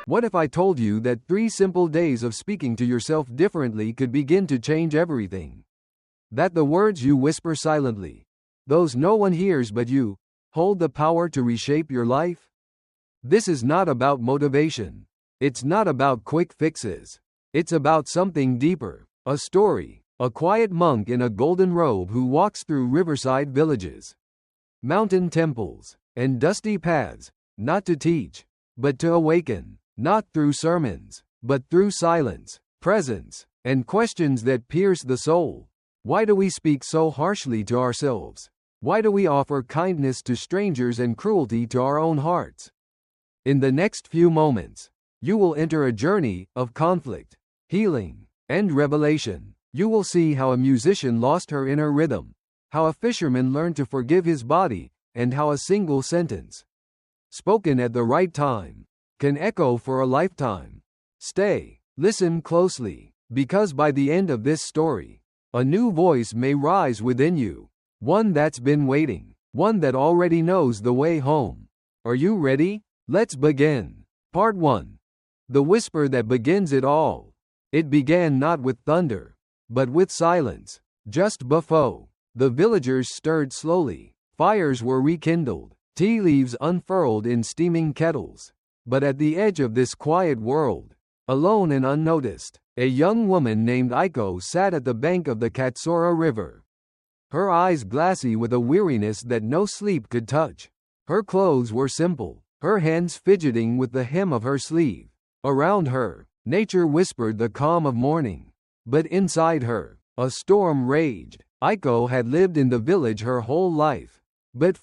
What if I told you that 3 simple days of speaking to yourself differently could begin to change everything? That the words you whisper silently, those no one hears but you, hold the power to reshape your life? This is not about motivation. It's not about quick fixes. It's about something deeper, a story, a quiet monk in a golden robe who walks through riverside villages, mountain temples, and dusty paths, not to teach, but to awaken, not through sermons, but through silence, presence, and questions that pierce the soul. Why do we speak so harshly to ourselves? Why do we offer kindness to strangers and cruelty to our own hearts? In the next few moments, you will enter a journey of conflict, healing, and revelation. You will see how a musician lost her inner rhythm, how a fisherman learned to forgive his body, and how a single sentence, spoken at the right time, can echo for a lifetime. Stay, listen closely, because by the end of this story, a new voice may rise within you, one that's been waiting, one that already knows the way home. Are you ready? Let's begin. Part 1. The whisper that begins it all. It began not with thunder, but with silence. Just before the villagers stirred slowly, fires were rekindled, tea leaves unfurled in steaming kettles. But at the edge of this quiet world, alone and unnoticed, a young woman named Aiko sat at the bank of the Katsura River. Her eyes glassy with a weariness that no sleep could touch. Her clothes were simple, her hands fidgeting with the hem of her sleeve. Around her, nature whispered the calm of morning. But inside her, a storm raged. Aiko had lived in the village her whole life. But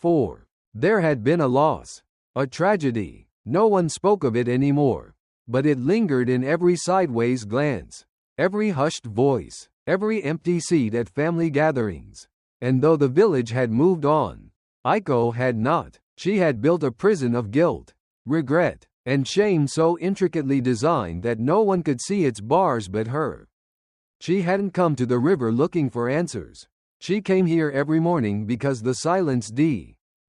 there had been a loss, a tragedy. No one spoke of it anymore, but it lingered in every sideways glance, every hushed voice, every empty seat at family gatherings. And though the village had moved on, Aiko had not. She had built a prison of guilt, regret, and shame so intricately designed that no one could see its bars but her. She hadn't come to the river looking for answers. She came here every morning because the silence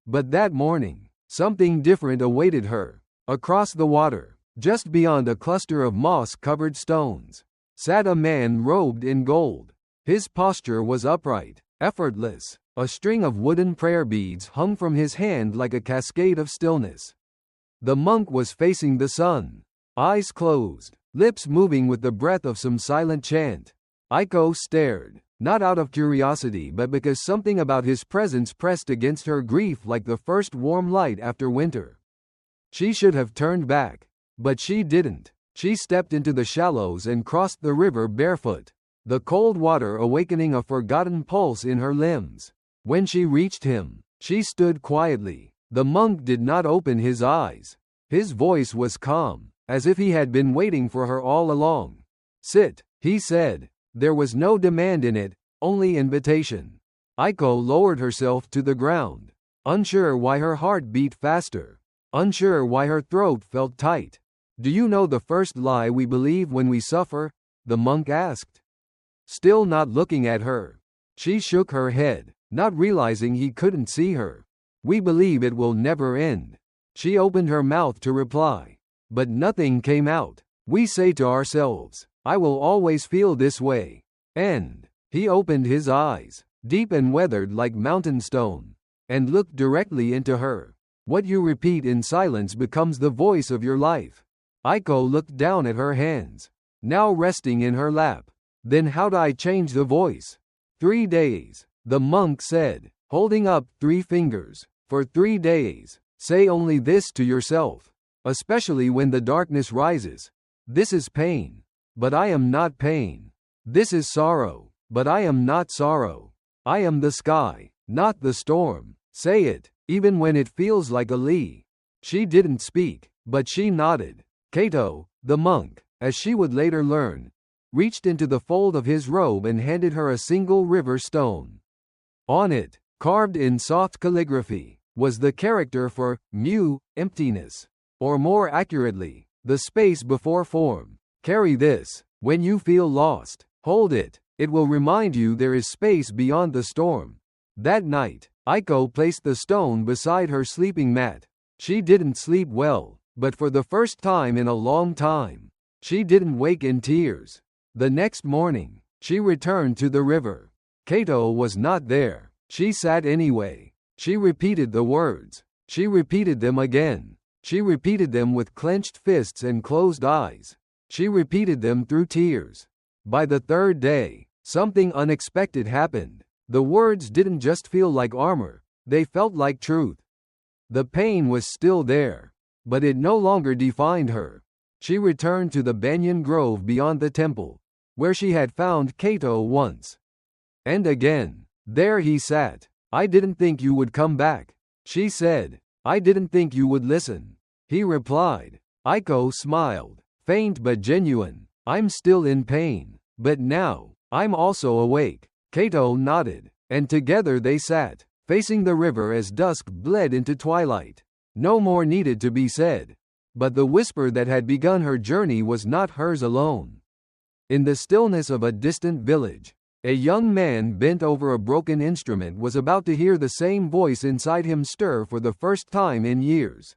But that morning, something different awaited her. Across the water, just beyond a cluster of moss-covered stones, sat a man robed in gold. His posture was upright, effortless. A string of wooden prayer beads hung from his hand like a cascade of stillness. The monk was facing the sun, eyes closed, lips moving with the breath of some silent chant. Aiko stared, not out of curiosity but because something about his presence pressed against her grief like the first warm light after winter. She should have turned back, but she didn't. She stepped into the shallows and crossed the river barefoot, the cold water awakening a forgotten pulse in her limbs. When she reached him, she stood quietly. The monk did not open his eyes. His voice was calm, as if he had been waiting for her all along. "Sit," he said. There was no demand in it, only invitation. Aiko lowered herself to the ground, unsure why her heart beat faster, unsure why her throat felt tight. "Do you know the first lie we believe when we suffer?" the monk asked. Still not looking at her, she shook her head, not realizing he couldn't see her. "We believe it will never end." She opened her mouth to reply, but nothing came out. "We say to ourselves, I will always feel this way." And he opened his eyes, deep and weathered like mountain stone, and looked directly into her. "What you repeat in silence becomes the voice of your life." Aiko looked down at her hands, now resting in her lap. "Then how'd I change the voice?" 3 days, the monk said, holding up 3 fingers. "For 3 days, say only this to yourself, especially when the darkness rises. This is pain, but I am not pain. This is sorrow, but I am not sorrow. I am the sky, not the storm." Say it, even when it feels like a lie. She didn't speak, but she nodded. Kaito, the monk, as she would later learn, reached into the fold of his robe and handed her a single river stone. On it, carved in soft calligraphy, was the character for mu, emptiness, or more accurately, the space before form. "Carry this. When you feel lost, hold it. It will remind you there is space beyond the storm." That night, Aiko placed the stone beside her sleeping mat. She didn't sleep well, But for the first time in a long time, she didn't wake in tears. The next morning, she returned to the river. Kaito was not there. She sat anyway. She repeated the words. She repeated them again. She repeated them with clenched fists and closed eyes. She repeated them through tears. By the third day, something unexpected happened. The words didn't just feel like armor, they felt like truth. The pain was still there, but it no longer defined her. She returned to the banyan grove beyond the temple, where she had found Kaito once. And again, there he sat. "I didn't think you would come back," she said. "I didn't think you would listen," he replied. Aiko smiled, faint but genuine. "I'm still in pain, but now, I'm also awake." Kaito nodded, and together they sat, facing the river as dusk bled into twilight. No more needed to be said. But the whisper that had begun her journey was not hers alone. In the stillness of a distant village, a young man bent over a broken instrument was about to hear the same voice inside him stir for the first time in years.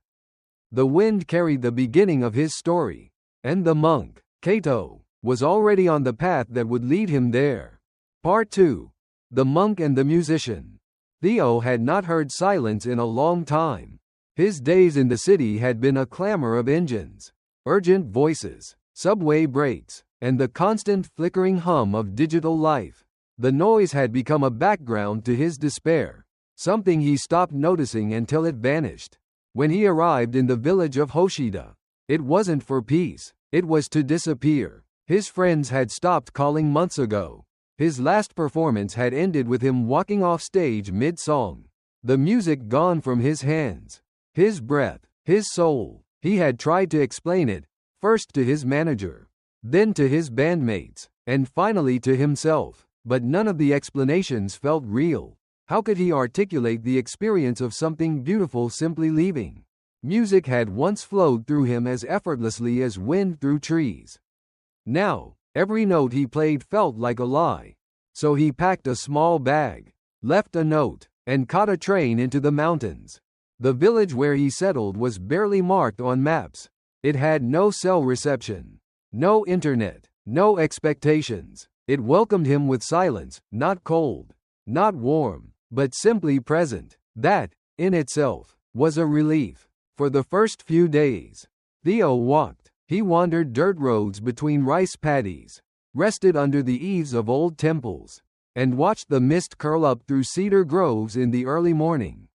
The wind carried the beginning of his story, and the monk, Kaito, was already on the path that would lead him there. Part 2. The Monk and the Musician. Theo had not heard silence in a long time. His days in the city had been a clamor of engines, urgent voices, subway brakes, and the constant flickering hum of digital life. The noise had become a background to his despair, something he stopped noticing until it vanished. When he arrived in the village of Hoshida, it wasn't for peace, it was to disappear. His friends had stopped calling months ago. His last performance had ended with him walking off stage mid-song. The music gone from his hands. His breath, his soul. He had tried to explain it, first to his manager, then to his bandmates, and finally to himself, but none of the explanations felt real. How could he articulate the experience of something beautiful simply leaving? Music had once flowed through him as effortlessly as wind through trees. Now, every note he played felt like a lie. So he packed a small bag, left a note, and caught a train into the mountains. The village where he settled was barely marked on maps. It had no cell reception, no internet, no expectations. It welcomed him with silence, not cold, not warm, but simply present. That, in itself, was a relief. For the first few days, Theo walked. He wandered dirt roads between rice paddies, rested under the eaves of old temples, and watched the mist curl up through cedar groves in the early morning.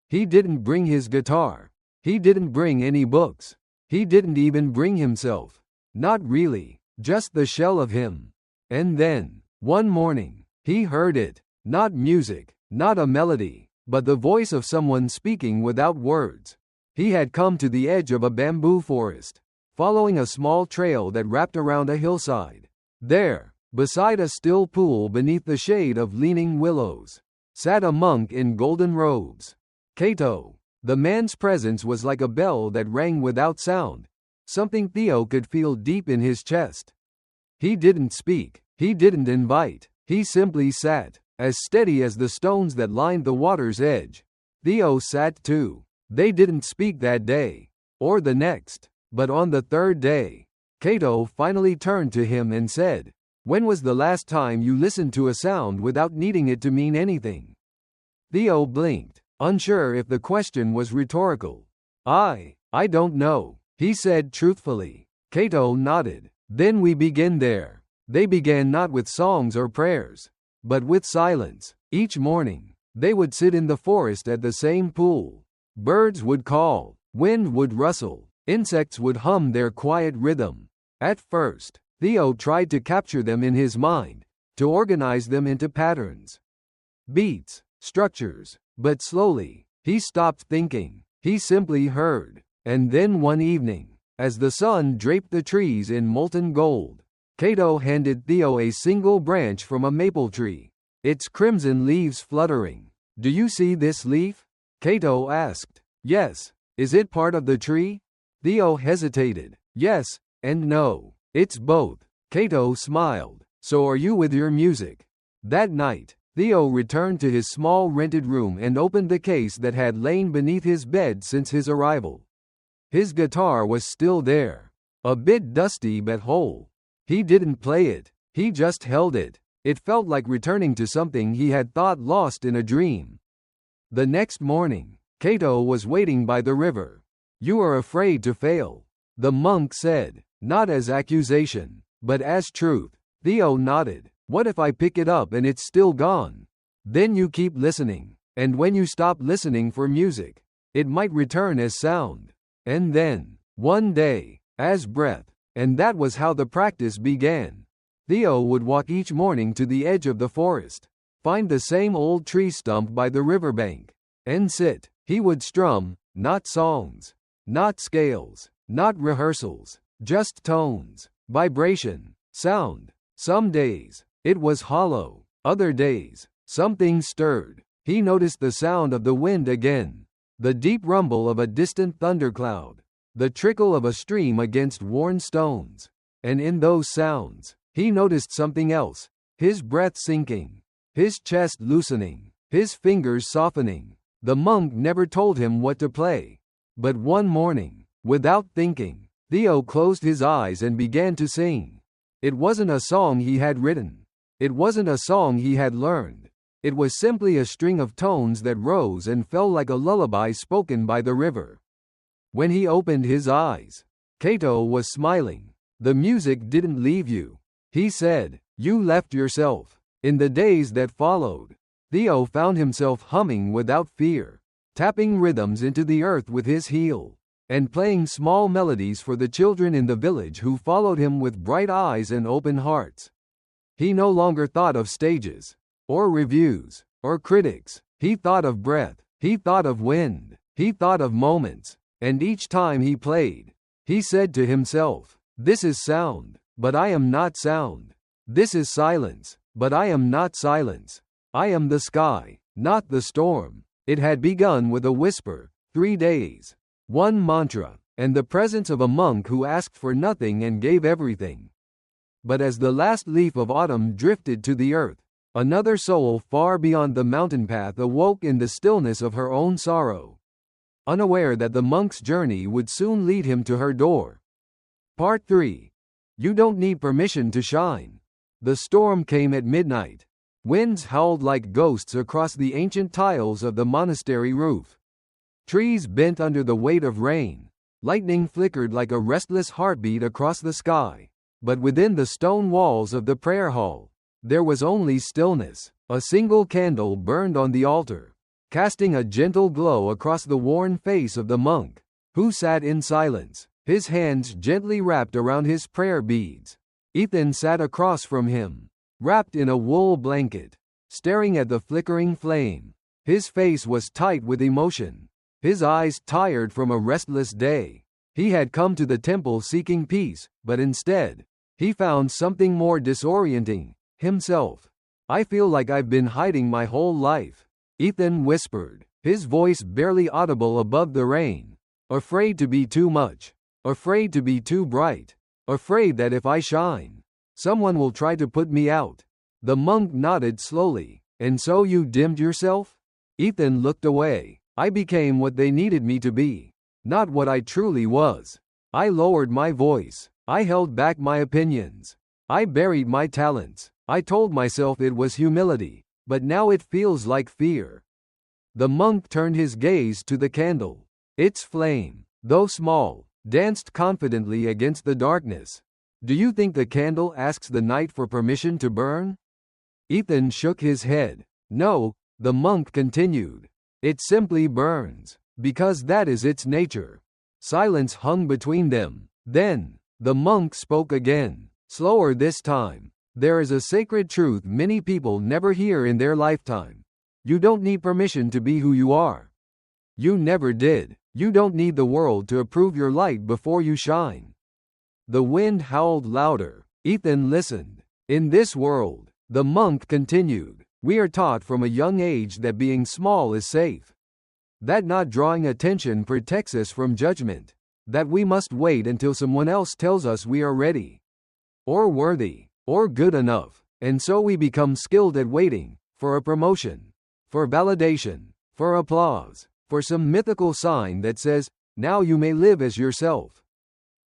He didn't bring his guitar. He didn't bring any books. He didn't even bring himself. Not really, just the shell of him. And then, one morning, he heard it. Not music, not a melody, but the voice of someone speaking without words. He had come to the edge of a bamboo forest, following a small trail that wrapped around a hillside. There, beside a still pool beneath the shade of leaning willows, sat a monk in golden robes. Kaito. The man's presence was like a bell that rang without sound, something Theo could feel deep in his chest. He didn't speak, he didn't invite, he simply sat, as steady as the stones that lined the water's edge. Theo sat too. They didn't speak that day, or the next, but on the third day, Kaito finally turned to him and said, "When was the last time you listened to a sound without needing it to mean anything?" Theo blinked, unsure if the question was rhetorical. I don't know," he said truthfully. Kaito nodded. "Then we begin there." They began not with songs or prayers, but with silence. Each morning, they would sit in the forest at the same pool. Birds would call, wind would rustle, insects would hum their quiet rhythm. At first, Theo tried to capture them in his mind, to organize them into patterns, beats, structures, but slowly, he stopped thinking. He simply heard. And then one evening, as the sun draped the trees in molten gold, Kaito handed Theo a single branch from a maple tree, its crimson leaves fluttering. "Do you see this leaf?" Kaito asked. "Yes. Is it part of the tree?" Theo hesitated. "Yes, and no. It's both." Kaito smiled. "So are you with your music?" That night, Theo returned to his small rented room and opened the case that had lain beneath his bed since his arrival. His guitar was still there. A bit dusty but whole. He didn't play it. He just held it. It felt like returning to something he had thought lost in a dream. The next morning, Kaito was waiting by the river. "You are afraid to fail," the monk said, not as accusation, but as truth. Theo nodded. "What if I pick it up and it's still gone? Then you keep listening, and when you stop listening for music, it might return as sound. And then, one day, as breath." And that was how the practice began. Theo would walk each morning to the edge of the forest, find the same old tree stump by the riverbank, and sit. He would strum, not songs, not scales, not rehearsals, just tones, vibration, sound. Some days, it was hollow. Other days, something stirred. He noticed the sound of the wind again, the deep rumble of a distant thundercloud, the trickle of a stream against worn stones. And in those sounds, he noticed something else, his breath sinking, his chest loosening, his fingers softening. The monk never told him what to play. But one morning, without thinking, Theo closed his eyes and began to sing. It wasn't a song he had written. It wasn't a song he had learned. It was simply a string of tones that rose and fell like a lullaby spoken by the river. When he opened his eyes, Kaito was smiling. "The music didn't leave you," he said. "You left yourself." In the days that followed, Theo found himself humming without fear, tapping rhythms into the earth with his heel, and playing small melodies for the children in the village who followed him with bright eyes and open hearts. He no longer thought of stages, or reviews, or critics. He thought of breath. He thought of wind. He thought of moments. And each time he played, he said to himself, "This is sound, but I am not sound. This is silence, but I am not silence. I am the sky, not the storm." It had begun with a whisper, 3 days, one mantra, and the presence of a monk who asked for nothing and gave everything. But as the last leaf of autumn drifted to the earth, another soul far beyond the mountain path awoke in the stillness of her own sorrow, unaware that the monk's journey would soon lead him to her door. Part 3. You don't need permission to shine. The storm came at midnight. Winds howled like ghosts across the ancient tiles of the monastery roof. Trees bent under the weight of rain. Lightning flickered like a restless heartbeat across the sky. But within the stone walls of the prayer hall, there was only stillness. A single candle burned on the altar, casting a gentle glow across the worn face of the monk, who sat in silence, his hands gently wrapped around his prayer beads. Ethan sat across from him, wrapped in a wool blanket, staring at the flickering flame. His face was tight with emotion, his eyes tired from a restless day. He had come to the temple seeking peace, but instead, he found something more disorienting, himself. "I feel like I've been hiding my whole life," Ethan whispered, his voice barely audible above the rain. "Afraid to be too much. Afraid to be too bright. Afraid that if I shine, someone will try to put me out." The monk nodded slowly. "And so you dimmed yourself?" Ethan looked away. "I became what they needed me to be, not what I truly was. I lowered my voice. I held back my opinions. I buried my talents. I told myself it was humility, but now it feels like fear." The monk turned his gaze to the candle. Its flame, though small, danced confidently against the darkness. "Do you think the candle asks the night for permission to burn?" Ethan shook his head. "No," the monk continued. "It simply burns, because that is its nature." Silence hung between them. Then, the monk spoke again, slower this time. "There is a sacred truth many people never hear in their lifetime. You don't need permission to be who you are. You never did. You don't need the world to approve your light before you shine." The wind howled louder. Ethan listened. "In this world," the monk continued, "we are taught from a young age that being small is safe. That not drawing attention protects us from judgment. That we must wait until someone else tells us we are ready, or worthy, or good enough. And so we become skilled at waiting, for a promotion, for validation, for applause, for some mythical sign that says, Now you may live as yourself.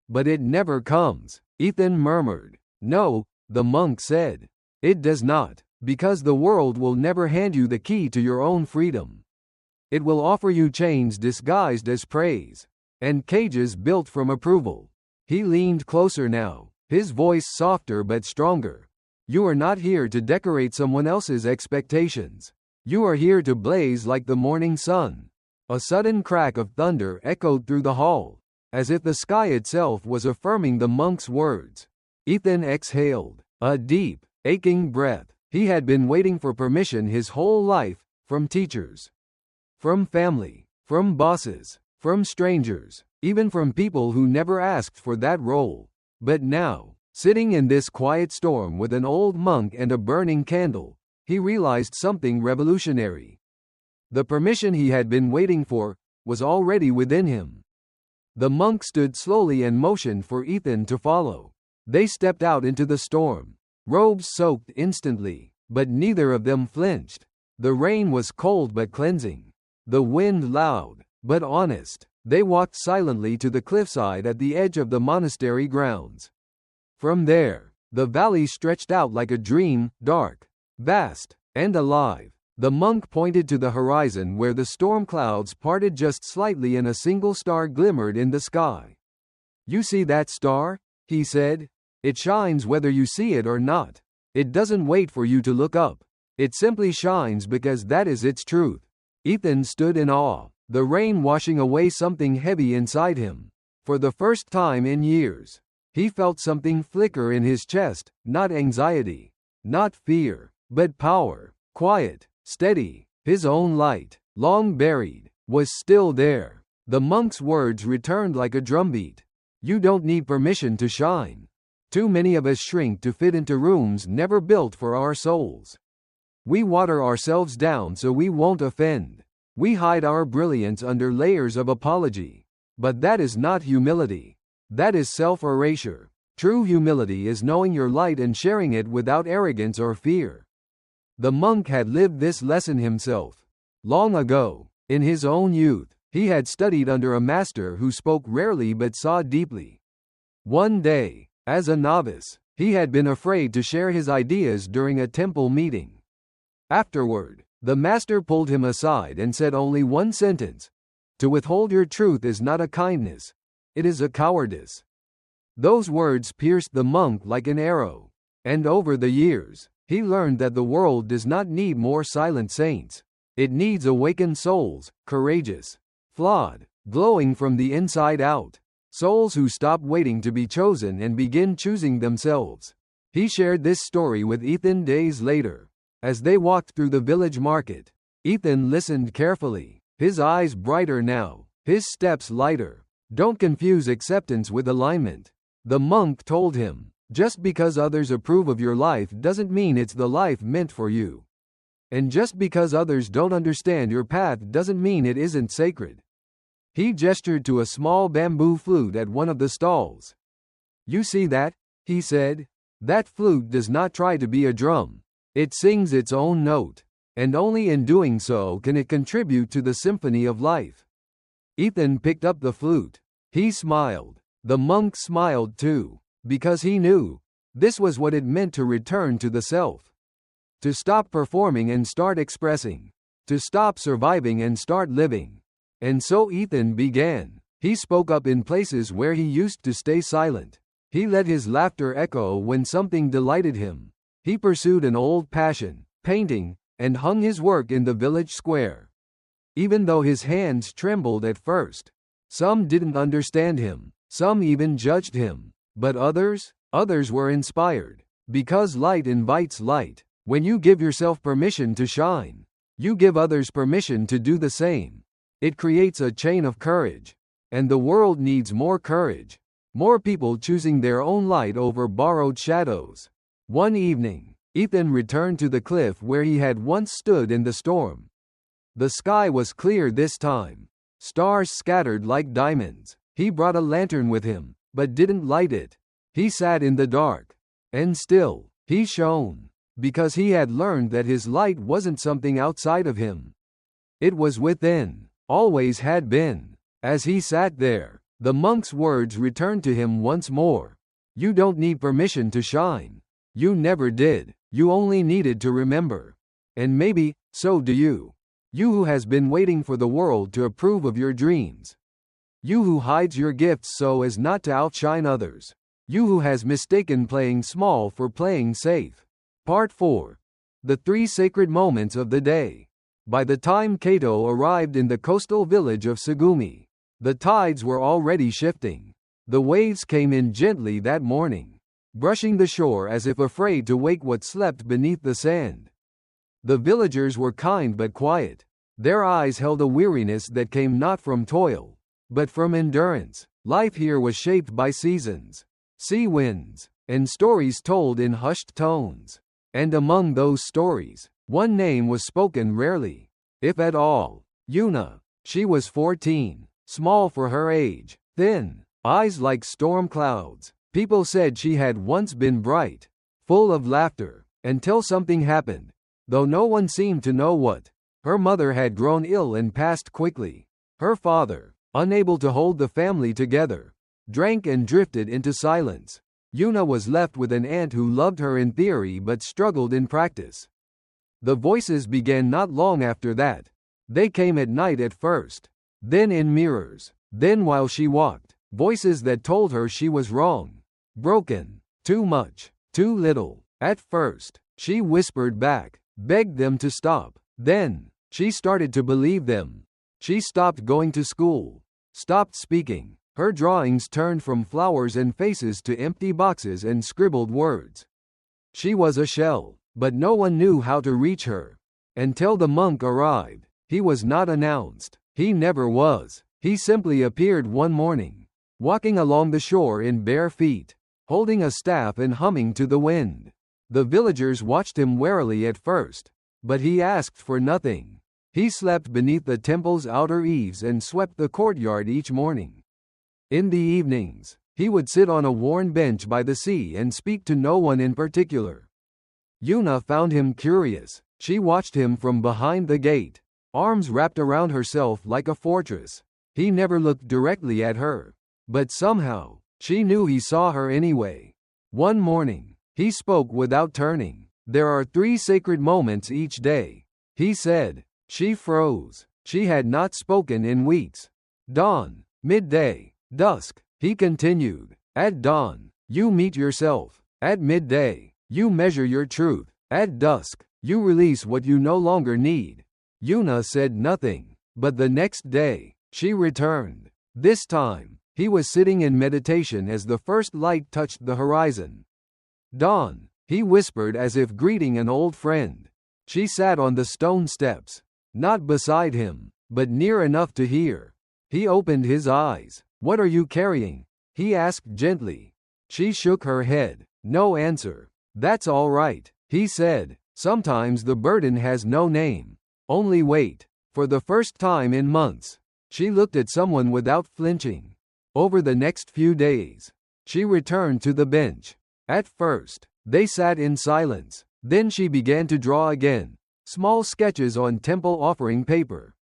But it never comes, Ethan murmured. No, the monk said. It does not, because the world will never hand you the key to your own freedom. It will offer you chains disguised as praise, and cages built from approval. He leaned closer now, his voice softer but stronger. You are not here to decorate someone else's expectations. You are here to blaze like the morning sun. A sudden crack of thunder echoed through the hall, as if the sky itself was affirming the monk's words. Ethan exhaled, a deep, aching breath. He had been waiting for permission his whole life, from teachers, from family, from bosses, from strangers, even from people who never asked for that role. But now, sitting in this quiet storm with an old monk and a burning candle, he realized something revolutionary. The permission he had been waiting for was already within him. The monk stood slowly and motioned for Ethan to follow. They stepped out into the storm, robes soaked instantly, but neither of them flinched. The rain was cold but cleansing, the wind loud, but honest. They walked silently to the cliffside at the edge of the monastery grounds. From there, the valley stretched out like a dream, dark, vast, and alive. The monk pointed to the horizon where the storm clouds parted just slightly and a single star glimmered in the sky. You see that star? He said. It shines whether you see it or not. It doesn't wait for you to look up. It simply shines because that is its truth. Ethan stood in awe, the rain washing away something heavy inside him. For the first time in years, he felt something flicker in his chest, not anxiety, not fear, but power, quiet, steady. His own light, long buried, was still there. The monk's words returned like a drumbeat. You don't need permission to shine. Too many of us shrink to fit into rooms never built for our souls. We water ourselves down so we won't offend. We hide our brilliance under layers of apology. But that is not humility. That is self-erasure. True humility is knowing your light and sharing it without arrogance or fear. The monk had lived this lesson himself. Long ago, in his own youth, he had studied under a master who spoke rarely but saw deeply. One day, as a novice, he had been afraid to share his ideas during a temple meeting. Afterward, the master pulled him aside and said only one sentence. To withhold your truth is not a kindness. It is a cowardice. Those words pierced the monk like an arrow. And over the years, he learned that the world does not need more silent saints. It needs awakened souls, courageous, flawed, glowing from the inside out. Souls who stop waiting to be chosen and begin choosing themselves. He shared this story with Ethan days later. As they walked through the village market, Ethan listened carefully, his eyes brighter now, his steps lighter. Don't confuse acceptance with alignment. The monk told him, just because others approve of your life doesn't mean it's the life meant for you. And just because others don't understand your path doesn't mean it isn't sacred. He gestured to a small bamboo flute at one of the stalls. You see that? He said. That flute does not try to be a drum. It sings its own note, and only in doing so can it contribute to the symphony of life. Ethan picked up the flute. He smiled. The monk smiled too, because he knew this was what it meant to return to the self. To stop performing and start expressing. To stop surviving and start living. And so Ethan began. He spoke up in places where he used to stay silent. He let his laughter echo when something delighted him. He pursued an old passion, painting, and hung his work in the village square. Even though his hands trembled at first, some didn't understand him, some even judged him, but others were inspired. Because light invites light. When you give yourself permission to shine, you give others permission to do the same. It creates a chain of courage. And the world needs more courage. More people choosing their own light over borrowed shadows. One evening, Ethan returned to the cliff where he had once stood in the storm. The sky was clear this time. Stars scattered like diamonds. He brought a lantern with him, but didn't light it. He sat in the dark. And still, he shone. Because he had learned that his light wasn't something outside of him. It was within. Always had been. As he sat there, the monk's words returned to him once more. You don't need permission to shine. You never did. You only needed to remember. And maybe, so do you. You who has been waiting for the world to approve of your dreams. You who hides your gifts so as not to outshine others. You who has mistaken playing small for playing safe. Part 4. The 3 sacred moments of the day. By the time Kaito arrived in the coastal village of Sugumi, the tides were already shifting. The waves came in gently that morning, brushing the shore as if afraid to wake what slept beneath the sand. The villagers were kind but quiet. Their eyes held a weariness that came not from toil, but from endurance. Life here was shaped by seasons, sea winds, and stories told in hushed tones. And among those stories, one name was spoken rarely, if at all. Yuna. She was 14, small for her age, thin, eyes like storm clouds. People said she had once been bright, full of laughter, until something happened, though no one seemed to know what. Her mother had grown ill and passed quickly. Her father, unable to hold the family together, drank and drifted into silence. Yuna was left with an aunt who loved her in theory but struggled in practice. The voices began not long after that. They came at night at first, then in mirrors, then while she walked, voices that told her she was wrong, broken, too much, too little. At first, she whispered back, begged them to stop. Then, she started to believe them. She stopped going to school, stopped speaking. Her drawings turned from flowers and faces to empty boxes and scribbled words. She was a shell, but no one knew how to reach her. Until the monk arrived. He was not announced. He never was. He simply appeared one morning, walking along the shore in bare feet, holding a staff and humming to the wind. The villagers watched him warily at first, but he asked for nothing. He slept beneath the temple's outer eaves and swept the courtyard each morning. In the evenings, he would sit on a worn bench by the sea and speak to no one in particular. Yuna found him curious. She watched him from behind the gate, arms wrapped around herself like a fortress. He never looked directly at her, but somehow, she knew he saw her anyway. One morning, he spoke without turning. There are 3 sacred moments each day, he said. She froze. She had not spoken in weeks. Dawn, midday, dusk, he continued. At dawn, you meet yourself. At midday, you measure your truth. At dusk, you release what you no longer need. Yuna said nothing, but the next day, she returned. This time, he was sitting in meditation as the first light touched the horizon. Dawn, he whispered as if greeting an old friend. She sat on the stone steps, not beside him, but near enough to hear. He opened his eyes. What are you carrying? He asked gently. She shook her head. No answer. That's all right, he said. Sometimes the burden has no name, only weight. For the first time in months, she looked at someone without flinching. Over the next few days, she returned to the bench. At first, they sat in silence. Then she began to draw again, small sketches on temple offering paper.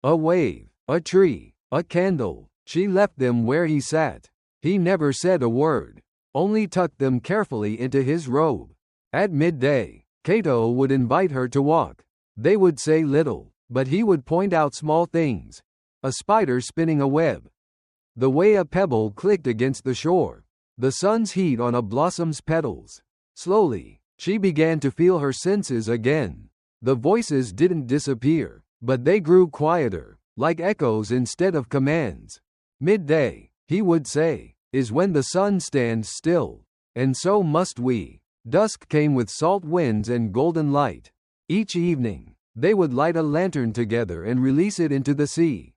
A wave, a tree, a candle. She left them where he sat. He never said a word, only tucked them carefully into his robe. At midday, Kaito would invite her to walk. They would say little, but he would point out small things. A spider spinning a web. The way a pebble clicked against the shore. The sun's heat on a blossom's petals. Slowly, she began to feel her senses again. The voices didn't disappear, but they grew quieter, like echoes instead of commands. Midday, he would say, is when the sun stands still, and so must we. Dusk came with salt winds and golden light. Each evening, they would light a lantern together and release it into the sea.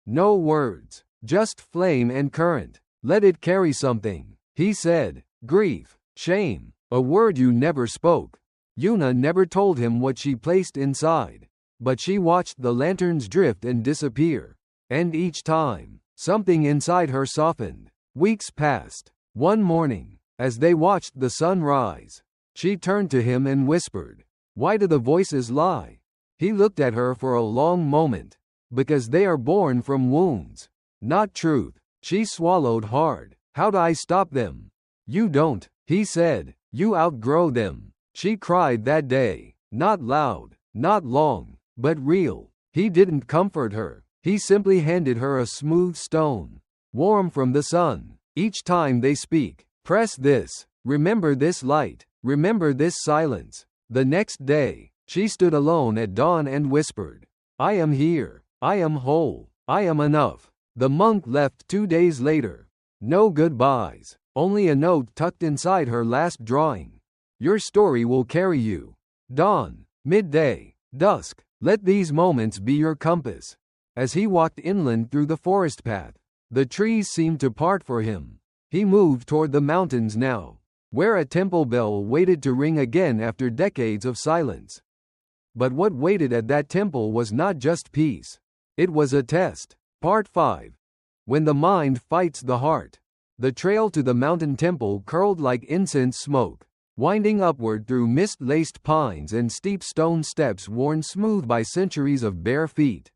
No words, just flame and current. Let it carry something, he said. Grief, shame, a word you never spoke. Yuna never told him what she placed inside, but she watched the lanterns drift and disappear. And each time, something inside her softened. Weeks passed. One morning, as they watched the sun rise, she turned to him and whispered, "Why do the voices lie?" He looked at her for a long moment. Because they are born from wounds. not truth. She swallowed hard. How'd I stop them? You don't, he said. You outgrow them. She cried that day. Not loud, not long, but real. He didn't comfort her. He simply handed her a smooth stone, warm from the sun. Each time they speak, press this. Remember this light. Remember this silence. The next day, she stood alone at dawn and whispered, I am here. I am whole. I am enough. The monk left 2 days later. No goodbyes. Only a note tucked inside her last drawing. Your story will carry you. Dawn, midday, dusk. Let these moments be your compass. As he walked inland through the forest path, the trees seemed to part for him. He moved toward the mountains now, where a temple bell waited to ring again after decades of silence. But what waited at that temple was not just peace. It was a test. Part 5. When the mind fights the heart. The trail to the mountain temple curled like incense smoke, winding upward through mist-laced pines and steep stone steps worn smooth by centuries of bare feet.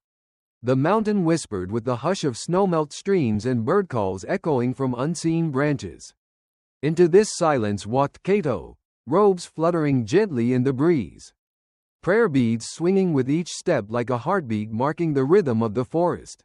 The mountain whispered with the hush of snowmelt streams and bird calls echoing from unseen branches. Into this silence walked Kaito, robes fluttering gently in the breeze. Prayer beads swinging with each step like a heartbeat marking the rhythm of the forest.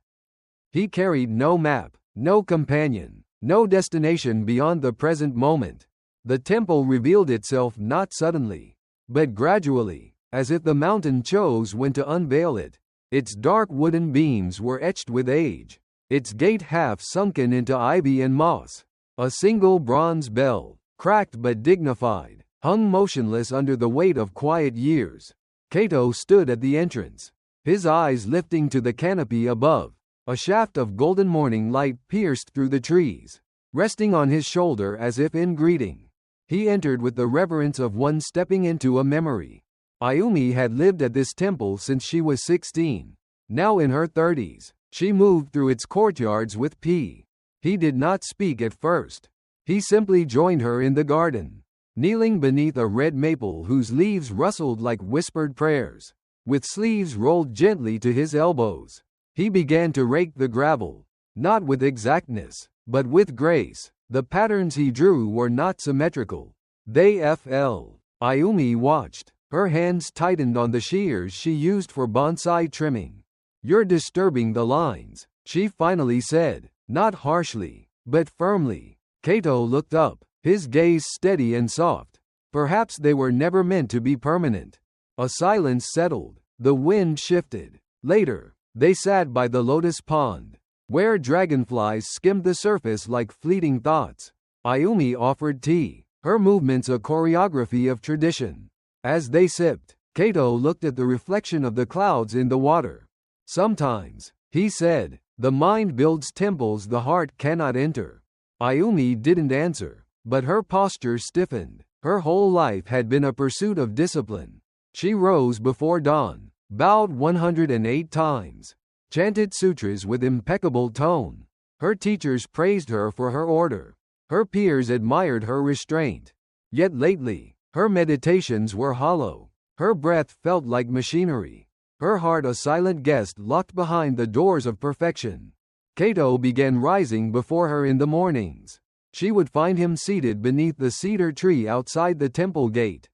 He carried no map, no companion, no destination beyond the present moment. The temple revealed itself not suddenly, but gradually, as if the mountain chose when to unveil it. Its dark wooden beams were etched with age, its gate half sunken into ivy and moss. A single bronze bell, cracked but dignified, hung motionless under the weight of quiet years. Kaito stood at the entrance, his eyes lifting to the canopy above. A shaft of golden morning light pierced through the trees, resting on his shoulder as if in greeting. He entered with the reverence of one stepping into a memory. Ayumi had lived at this temple since she was 16. Now in her 30s, she moved through its courtyards with P. He did not speak at first. He simply joined her in the garden, kneeling beneath a red maple whose leaves rustled like whispered prayers. With sleeves rolled gently to his elbows, he began to rake the gravel, not with exactness, but with grace. The patterns he drew were not symmetrical. They fell. Ayumi watched. Her hands tightened on the shears she used for bonsai trimming. You're disturbing the lines, she finally said, not harshly, but firmly. Kaito looked up, his gaze steady and soft. Perhaps they were never meant to be permanent. A silence settled. The wind shifted. Later, they sat by the lotus pond, where dragonflies skimmed the surface like fleeting thoughts. Ayumi offered tea, her movements a choreography of tradition. As they sipped, Kaito looked at the reflection of the clouds in the water. Sometimes, he said, the mind builds temples the heart cannot enter. Ayumi didn't answer, but her posture stiffened. Her whole life had been a pursuit of discipline. She rose before dawn, bowed 108 times, chanted sutras with impeccable tone. Her teachers praised her for her order. Her peers admired her restraint. Yet lately, her meditations were hollow. Her breath felt like machinery. Her heart a silent guest locked behind the doors of perfection. Kaito began rising before her in the mornings. She would find him seated beneath the cedar tree outside the temple gate.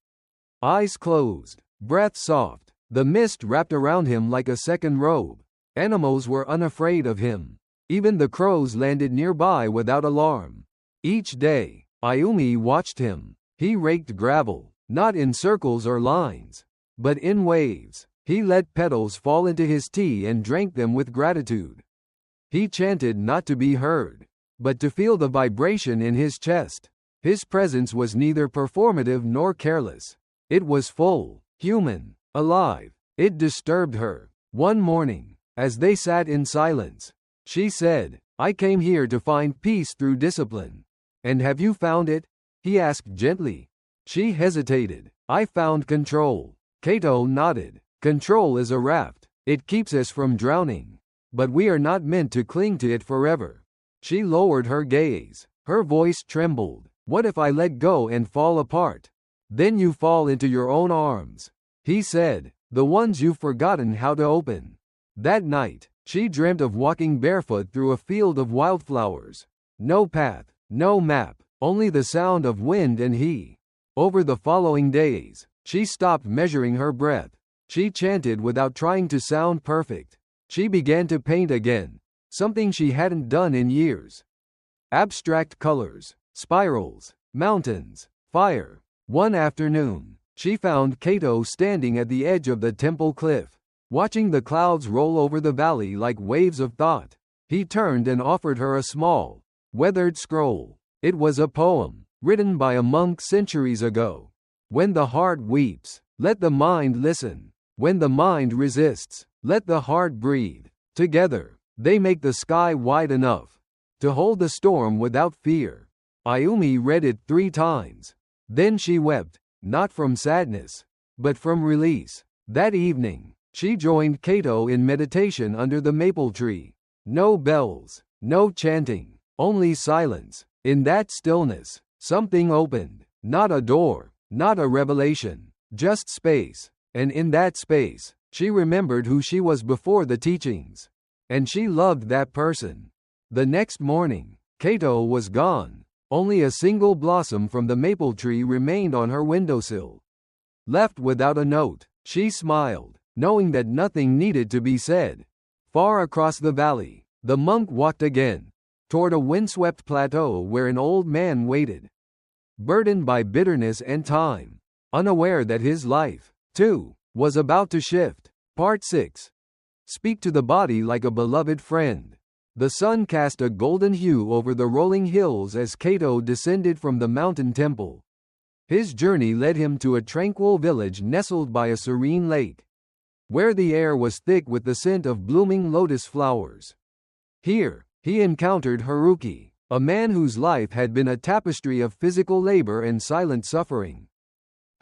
Eyes closed, breath soft, the mist wrapped around him like a second robe. Animals were unafraid of him. Even the crows landed nearby without alarm. Each day, Ayumi watched him. He raked gravel, not in circles or lines, but in waves. He let petals fall into his tea and drank them with gratitude. He chanted not to be heard, but to feel the vibration in his chest. His presence was neither performative nor careless. It was full, human, alive. It disturbed her. One morning, as they sat in silence, she said, I came here to find peace through discipline. And have you found it? He asked gently. She hesitated. I found control. Kaito nodded. Control is a raft. It keeps us from drowning. But we are not meant to cling to it forever. She lowered her gaze. Her voice trembled. What if I let go and fall apart? Then you fall into your own arms. He said, the ones you've forgotten how to open. That night, She dreamt of walking barefoot through a field of wildflowers. No path, no map, only the sound of wind and he. Over the following days, she stopped measuring her breath. She chanted without trying to sound perfect. She began to paint again, something she hadn't done in years. Abstract colors, spirals, mountains, fire. One afternoon, she found Kaito standing at the edge of the temple cliff, watching the clouds roll over the valley like waves of thought. He turned and offered her a small, weathered scroll. It was a poem, written by a monk centuries ago. When the heart weeps, let the mind listen. When the mind resists, let the heart breathe. Together, they make the sky wide enough to hold the storm without fear. Ayumi read it 3 times. Then she wept, not from sadness, but from release. That evening, she joined Kaito in meditation under the maple tree. No bells, no chanting, only silence. In that stillness, something opened. Not a door, not a revelation, just space. And in that space, she remembered who she was before the teachings. And she loved that person. The next morning, Kaito was gone. Only a single blossom from the maple tree remained on her windowsill. Left without a note, she smiled, knowing that nothing needed to be said. Far across the valley, the monk walked again, toward a windswept plateau where an old man waited, burdened by bitterness and time, unaware that his life, too, was about to shift. Part 6. Speak to the body like a beloved friend. The sun cast a golden hue over the rolling hills as Kaito descended from the mountain temple. His journey led him to a tranquil village nestled by a serene lake, where the air was thick with the scent of blooming lotus flowers. Here, he encountered Haruki, a man whose life had been a tapestry of physical labor and silent suffering.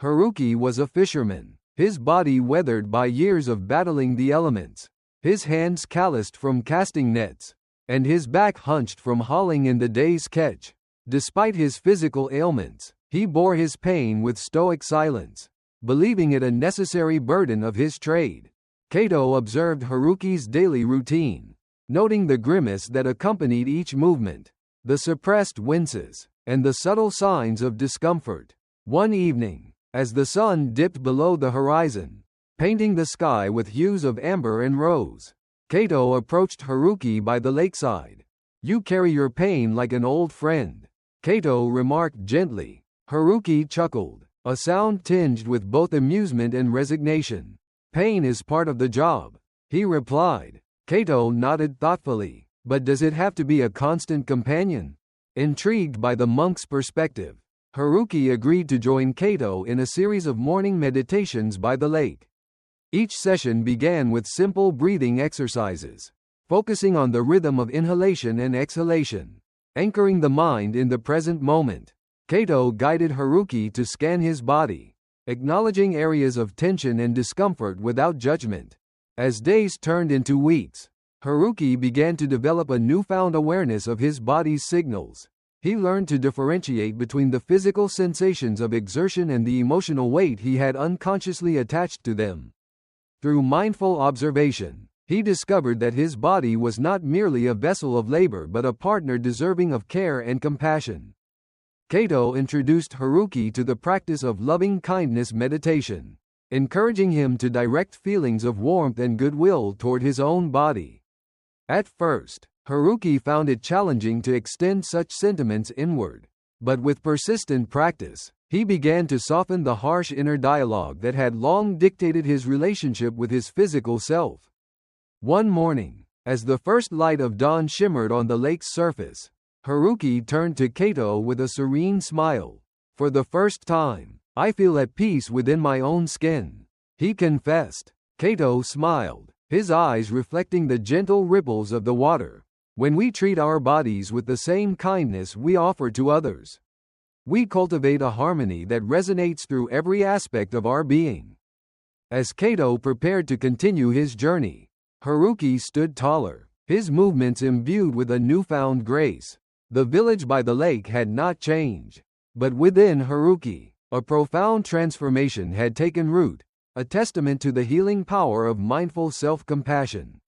Haruki was a fisherman, his body weathered by years of battling the elements, his hands calloused from casting nets, and his back hunched from hauling in the day's catch. Despite his physical ailments, he bore his pain with stoic silence, believing it a necessary burden of his trade. Kaito observed Haruki's daily routine, noting the grimace that accompanied each movement, the suppressed winces, and the subtle signs of discomfort. One evening, as the sun dipped below the horizon, painting the sky with hues of amber and rose, Kaito approached Haruki by the lakeside. "You carry your pain like an old friend," Kaito remarked gently. Haruki chuckled, a sound tinged with both amusement and resignation. "Pain is part of the job," he replied. Kaito nodded thoughtfully. "But does it have to be a constant companion?" Intrigued by the monk's perspective, Haruki agreed to join Kaito in a series of morning meditations by the lake. Each session began with simple breathing exercises, focusing on the rhythm of inhalation and exhalation, anchoring the mind in the present moment. Kaito guided Haruki to scan his body, acknowledging areas of tension and discomfort without judgment. As days turned into weeks, Haruki began to develop a newfound awareness of his body's signals. He learned to differentiate between the physical sensations of exertion and the emotional weight he had unconsciously attached to them. Through mindful observation, he discovered that his body was not merely a vessel of labor but a partner deserving of care and compassion. Kaito introduced Haruki to the practice of loving-kindness meditation, encouraging him to direct feelings of warmth and goodwill toward his own body. At first, Haruki found it challenging to extend such sentiments inward, but with persistent practice, he began to soften the harsh inner dialogue that had long dictated his relationship with his physical self. One morning, as the first light of dawn shimmered on the lake's surface, Haruki turned to Kaito with a serene smile. "For the first time, I feel at peace within my own skin," he confessed. Kaito smiled, his eyes reflecting the gentle ripples of the water. "When we treat our bodies with the same kindness we offer to others, we cultivate a harmony that resonates through every aspect of our being." As Kaito prepared to continue his journey, Haruki stood taller, his movements imbued with a newfound grace. The village by the lake had not changed, but within Haruki, a profound transformation had taken root, a testament to the healing power of mindful self-compassion.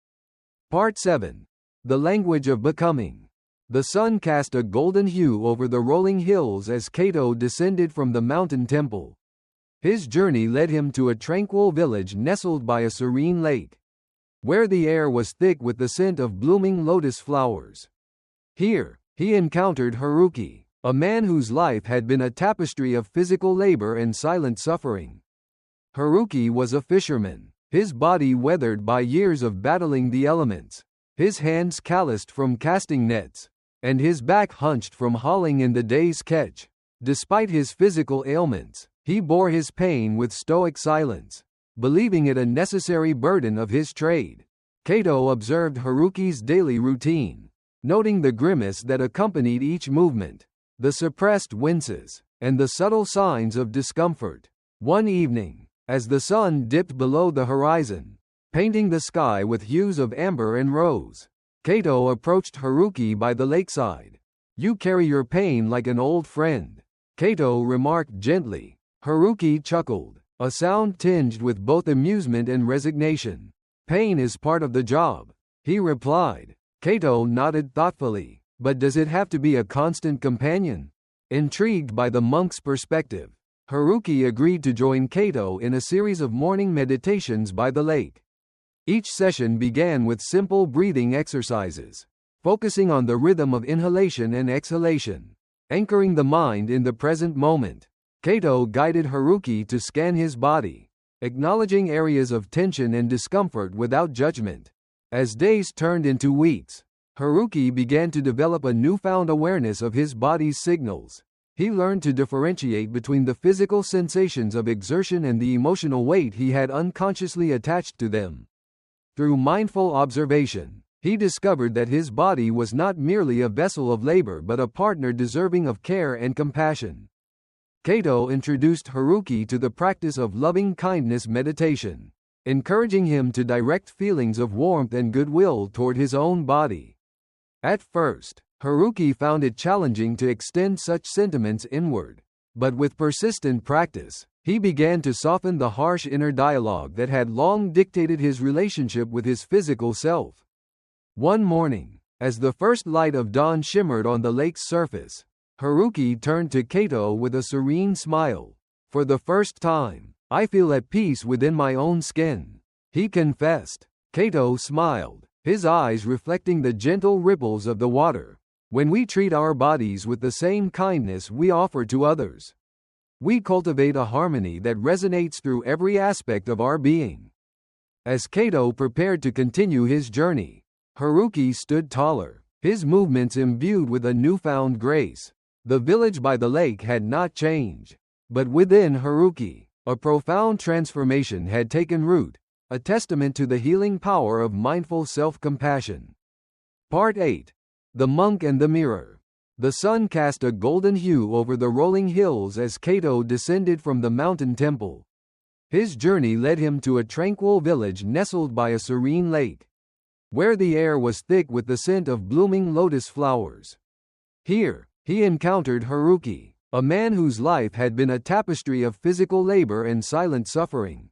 Part 7. The Language of Becoming. The sun cast a golden hue over the rolling hills as Kaito descended from the mountain temple. His journey led him to a tranquil village nestled by a serene lake, where the air was thick with the scent of blooming lotus flowers. Here, he encountered Haruki, a man whose life had been a tapestry of physical labor and silent suffering. Haruki was a fisherman, his body weathered by years of battling the elements, his hands calloused from casting nets, and his back hunched from hauling in the day's catch. Despite his physical ailments, he bore his pain with stoic silence, believing it a necessary burden of his trade. Kaito observed Haruki's daily routine, noting the grimace that accompanied each movement, the suppressed winces, and the subtle signs of discomfort. One evening, as the sun dipped below the horizon, painting the sky with hues of amber and rose, Kaito approached Haruki by the lakeside. "You carry your pain like an old friend," Kaito remarked gently. Haruki chuckled, a sound tinged with both amusement and resignation. "Pain is part of the job," he replied. Kaito nodded thoughtfully. "But does it have to be a constant companion?" Intrigued by the monk's perspective, Haruki agreed to join Kaito in a series of morning meditations by the lake. Each session began with simple breathing exercises, focusing on the rhythm of inhalation and exhalation, anchoring the mind in the present moment. Kaito guided Haruki to scan his body, acknowledging areas of tension and discomfort without judgment. As days turned into weeks, Haruki began to develop a newfound awareness of his body's signals. He learned to differentiate between the physical sensations of exertion and the emotional weight he had unconsciously attached to them. Through mindful observation, he discovered that his body was not merely a vessel of labor but a partner deserving of care and compassion. Kaito introduced Haruki to the practice of loving-kindness meditation, encouraging him to direct feelings of warmth and goodwill toward his own body. At first, Haruki found it challenging to extend such sentiments inward, but with persistent practice, he began to soften the harsh inner dialogue that had long dictated his relationship with his physical self. One morning, as the first light of dawn shimmered on the lake's surface, Haruki turned to Kaito with a serene smile. "For the first time, I feel at peace within my own skin," he confessed. Kaito smiled, his eyes reflecting the gentle ripples of the water. "When we treat our bodies with the same kindness we offer to others, we cultivate a harmony that resonates through every aspect of our being." As Kaito prepared to continue his journey, Haruki stood taller, his movements imbued with a newfound grace. The village by the lake had not changed, but within Haruki, a profound transformation had taken root, a testament to the healing power of mindful self-compassion. Part 8. The Monk and the Mirror. The sun cast a golden hue over the rolling hills as Kaito descended from the mountain temple. His journey led him to a tranquil village nestled by a serene lake, where the air was thick with the scent of blooming lotus flowers. Here, he encountered Haruki, a man whose life had been a tapestry of physical labor and silent suffering.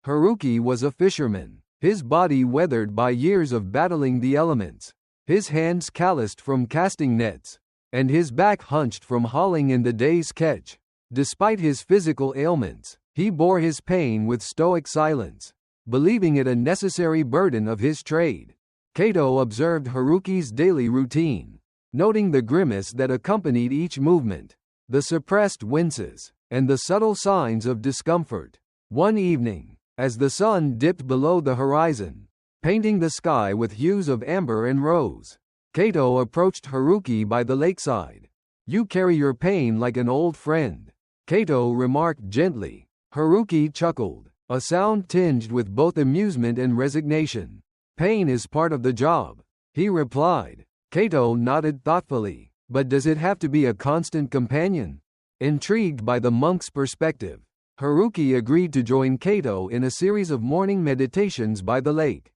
Haruki was a fisherman, his body weathered by years of battling the elements, his hands calloused from casting nets, and his back hunched from hauling in the day's catch. Despite his physical ailments, he bore his pain with stoic silence, believing it a necessary burden of his trade. Kaito observed Haruki's daily routine, noting the grimace that accompanied each movement, the suppressed winces, and the subtle signs of discomfort. One evening, as the sun dipped below the horizon, painting the sky with hues of amber and rose, Kaito approached Haruki by the lakeside. "You carry your pain like an old friend," Kaito remarked gently. Haruki chuckled, a sound tinged with both amusement and resignation. "Pain is part of the job," he replied. Kaito nodded thoughtfully. "But does it have to be a constant companion?" Intrigued by the monk's perspective, Haruki agreed to join Kaito in a series of morning meditations by the lake.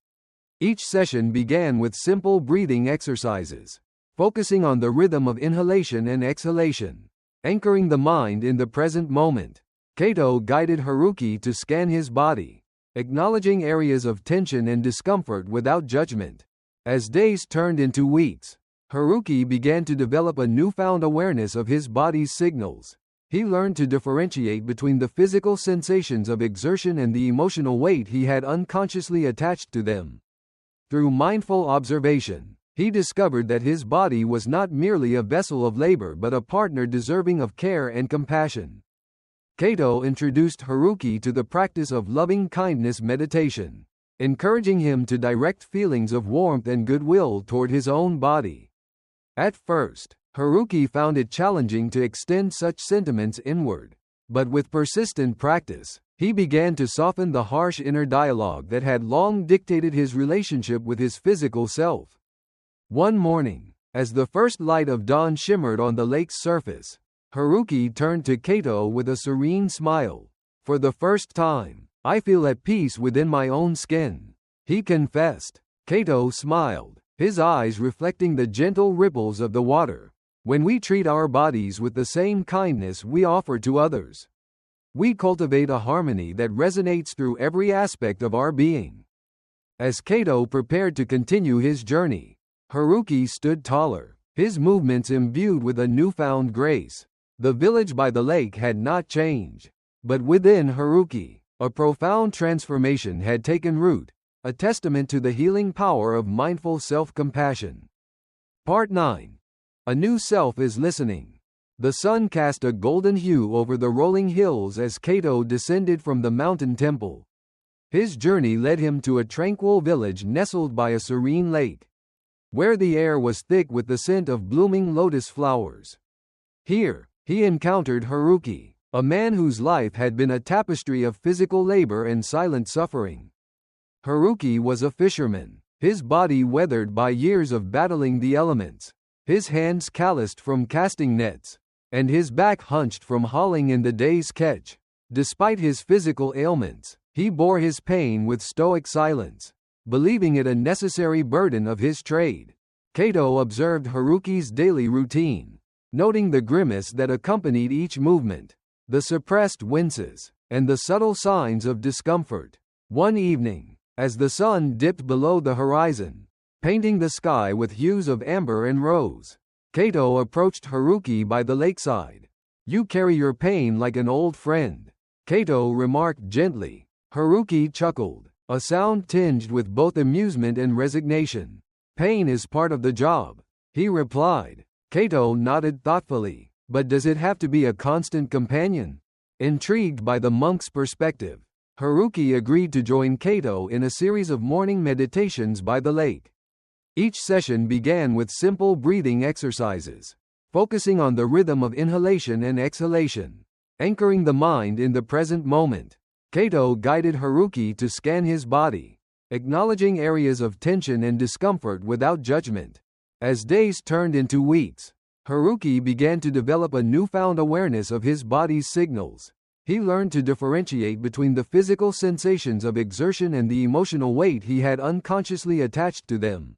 Each session began with simple breathing exercises, focusing on the rhythm of inhalation and exhalation, anchoring the mind in the present moment. Kaito guided Haruki to scan his body, acknowledging areas of tension and discomfort without judgment. As days turned into weeks, Haruki began to develop a newfound awareness of his body's signals. He learned to differentiate between the physical sensations of exertion and the emotional weight he had unconsciously attached to them. Through mindful observation, he discovered that his body was not merely a vessel of labor but a partner deserving of care and compassion. Kaito introduced Haruki to the practice of loving-kindness meditation, encouraging him to direct feelings of warmth and goodwill toward his own body. At first, Haruki found it challenging to extend such sentiments inward, but with persistent practice, he began to soften the harsh inner dialogue that had long dictated his relationship with his physical self. One morning, as the first light of dawn shimmered on the lake's surface, Haruki turned to Kaito with a serene smile. "For the first time, I feel at peace within my own skin," he confessed. Kaito smiled, his eyes reflecting the gentle ripples of the water. "When we treat our bodies with the same kindness we offer to others, we cultivate a harmony that resonates through every aspect of our being." As Kaito prepared to continue his journey, Haruki stood taller, his movements imbued with a newfound grace. The village by the lake had not changed, but within Haruki, a profound transformation had taken root, a testament to the healing power of mindful self-compassion. Part 9. A new self is listening. The sun cast a golden hue over the rolling hills as Kaito descended from the mountain temple. His journey led him to a tranquil village nestled by a serene lake, where the air was thick with the scent of blooming lotus flowers. Here, he encountered Haruki, a man whose life had been a tapestry of physical labor and silent suffering. Haruki was a fisherman, his body weathered by years of battling the elements, his hands calloused from casting nets, and his back hunched from hauling in the day's catch. Despite his physical ailments, he bore his pain with stoic silence, believing it a necessary burden of his trade. Kaito observed Haruki's daily routine, noting the grimace that accompanied each movement, the suppressed winces, and the subtle signs of discomfort. One evening, as the sun dipped below the horizon, painting the sky with hues of amber and rose, Kaito approached Haruki by the lakeside. "You carry your pain like an old friend," Kaito remarked gently. Haruki chuckled, a sound tinged with both amusement and resignation. "Pain is part of the job," he replied. Kaito nodded thoughtfully. "But does it have to be a constant companion?" Intrigued by the monk's perspective, Haruki agreed to join Kaito in a series of morning meditations by the lake. Each session began with simple breathing exercises, focusing on the rhythm of inhalation and exhalation, anchoring the mind in the present moment. Kaito guided Haruki to scan his body, acknowledging areas of tension and discomfort without judgment. As days turned into weeks, Haruki began to develop a newfound awareness of his body's signals. He learned to differentiate between the physical sensations of exertion and the emotional weight he had unconsciously attached to them.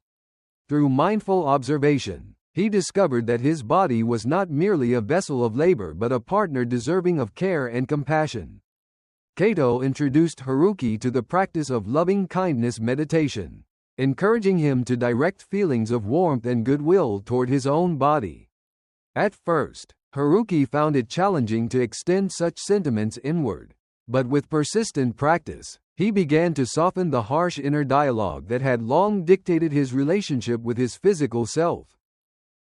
Through mindful observation, he discovered that his body was not merely a vessel of labor but a partner deserving of care and compassion. Kaito introduced Haruki to the practice of loving-kindness meditation, encouraging him to direct feelings of warmth and goodwill toward his own body. At first, Haruki found it challenging to extend such sentiments inward, but with persistent practice, he began to soften the harsh inner dialogue that had long dictated his relationship with his physical self.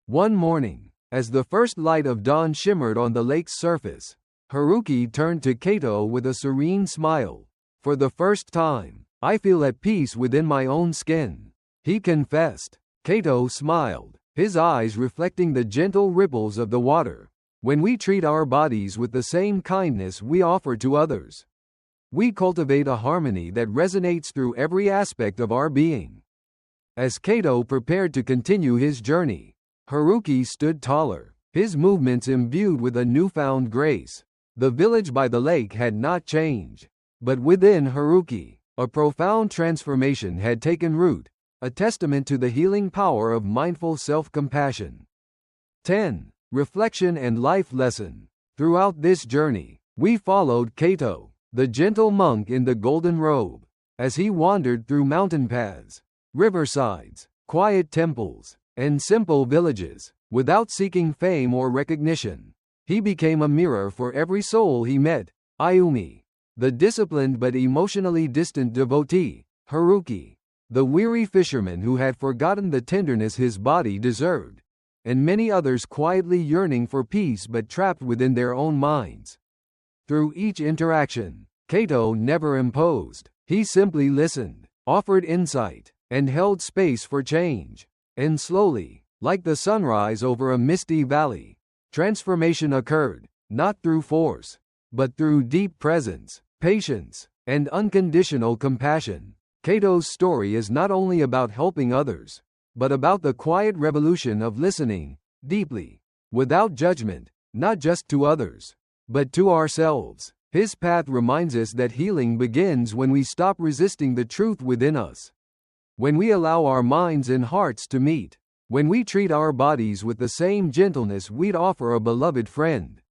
One morning, as the first light of dawn shimmered on the lake's surface, Haruki turned to Kaito with a serene smile. "For the first time, I feel at peace within my own skin," he confessed. Kaito smiled, his eyes reflecting the gentle ripples of the water. "When we treat our bodies with the same kindness we offer to others, we cultivate a harmony that resonates through every aspect of our being." As Kaito prepared to continue his journey, Haruki stood taller, his movements imbued with a newfound grace. The village by the lake had not changed, but within Haruki, a profound transformation had taken root, a testament to the healing power of mindful self-compassion. 10. Reflection and life lesson. Throughout this journey, we followed Kaito, the gentle monk in the golden robe. As he wandered through mountain paths, riversides, quiet temples, and simple villages, without seeking fame or recognition, he became a mirror for every soul he met. Ayumi, the disciplined but emotionally distant devotee. Haruki, the weary fisherman who had forgotten the tenderness his body deserved. And many others quietly yearning for peace but trapped within their own minds. Through each interaction, Kaito never imposed. He simply listened, offered insight, and held space for change. And slowly, like the sunrise over a misty valley, transformation occurred, not through force, but through deep presence, patience, and unconditional compassion. Kaito's story is not only about helping others, but about the quiet revolution of listening, deeply, without judgment, not just to others, but to ourselves. His path reminds us that healing begins when we stop resisting the truth within us. When we allow our minds and hearts to meet. When we treat our bodies with the same gentleness we'd offer a beloved friend.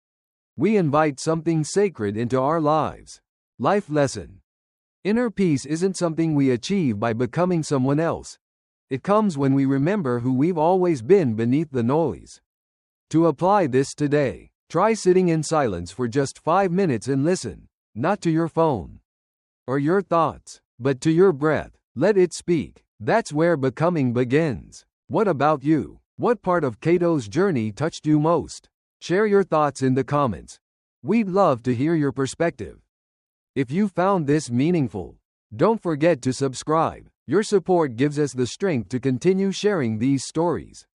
We invite something sacred into our lives. Life lesson. Inner peace isn't something we achieve by becoming someone else. It comes when we remember who we've always been beneath the noise. To apply this today, try sitting in silence for just 5 minutes and listen, not to your phone or your thoughts, but to your breath. Let it speak. That's where becoming begins. What about you? What part of Kaito's journey touched you most? Share your thoughts in the comments. We'd love to hear your perspective. If you found this meaningful, don't forget to subscribe. Your support gives us the strength to continue sharing these stories.